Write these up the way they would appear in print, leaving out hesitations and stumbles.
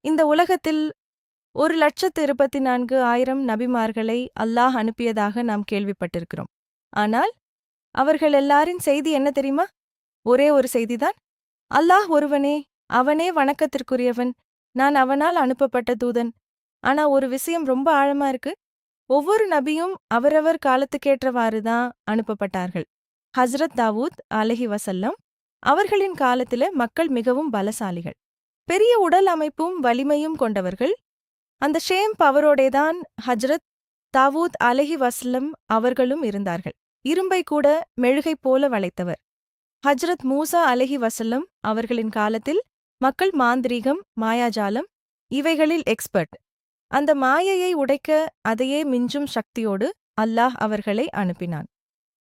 இந்த உலகத்தில் 1,24,000 நபிமார்களை அல்லாஹ் அனுப்பியதாக நாம் கேள்விப்பட்டிருக்கிறோம். ஆனால் அவர்கள் எல்லாரின் செய்தி என்ன தெரியுமா? ஒரே ஒரு செய்திதான். அல்லாஹ் ஒருவனே, அவனே வணக்கத்திற்குரியவன், நான் அவனால் அனுப்பப்பட்ட தூதன். ஆனா ஒரு விஷயம் ரொம்ப ஆழமா இருக்கு. ஒவ்வொரு நபியும் அவரவர் காலத்துக்கேற்றவாறு தான் அனுப்பப்பட்டார்கள். ஹஸ்ரத் தாவூத் அலைஹி வஸல்லம் அவர்களின் காலத்தில மக்கள் மிகவும் பலசாலிகள். பெரிய உடல் அமைப்பும் வலிமையும் கொண்டவர்கள். அந்த ஷேம் பவரோடேதான் ஹஜ்ரத் தாவூத் அலைஹி வஸல்லம் அவர்களும் இருந்தார்கள். இரும்பை கூட மெழுகை போல வளைத்தவர். ஹஜ்ரத் மூசா அலைஹி வஸல்லம் அவர்களின் காலத்தில் மக்கள் மாந்திரீகம், மாயாஜாலம் இவைகளில் எக்ஸ்பர்ட். அந்த மாயையை உடைக்க அதையே மிஞ்சும் சக்தியோடு அல்லாஹ் அவர்களை அனுப்பினான்.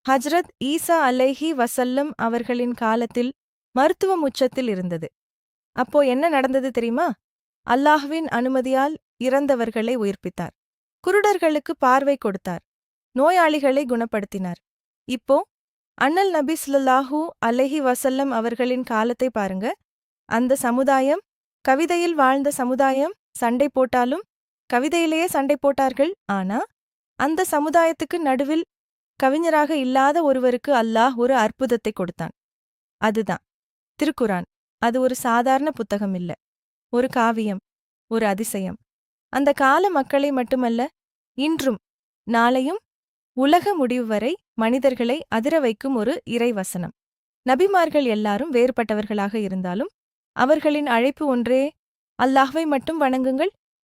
ஹஜ்ரத் ஈசா அலைஹி வஸல்லம் அவர்களின் காலத்தில் மருத்துவம் உச்சத்தில் இருந்தது. அப்போ என்ன நடந்தது தெரியுமா? அல்லாஹ்வின் அனுமதியால் இறந்தவர்களை உயிர்ப்பித்தார். குருடர்களுக்கு பார்வை கொடுத்தார். நோயாளிகளை குணப்படுத்தினார். இப்போ அண்ணல் நபி ஸல்லல்லாஹு அலைஹி வஸல்லம் அவர்களின் காலத்தை பாருங்க. அந்த சமுதாயம் கவிதையில் வாழ்ந்த சமுதாயம். சண்டை போட்டாலும் கவிதையிலேயே சண்டை போட்டார்கள். ஆனா அந்த சமுதாயத்துக்கு நடுவில் கவிஞராக இல்லாத ஒருவருக்கு அல்லாஹ் ஒரு அற்புதத்தை கொடுத்தான். அதுதான் திருக்குரான். அது ஒரு சாதாரண புத்தகம் இல்ல, ஒரு காவியம், ஒரு அதிசயம். அந்த கால மக்களை மட்டுமல்ல, இன்றும் நாளையும் உலக முடிவு வரை மனிதர்களை அதிர வைக்கும் ஒரு இறைவசனம். நபிமார்கள் எல்லாரும் வேறுபட்டவர்களாக இருந்தாலும் அவர்களின் அழைப்பு ஒன்றே, அல்லாஹ்வை மட்டும் வணங்குங்கள்,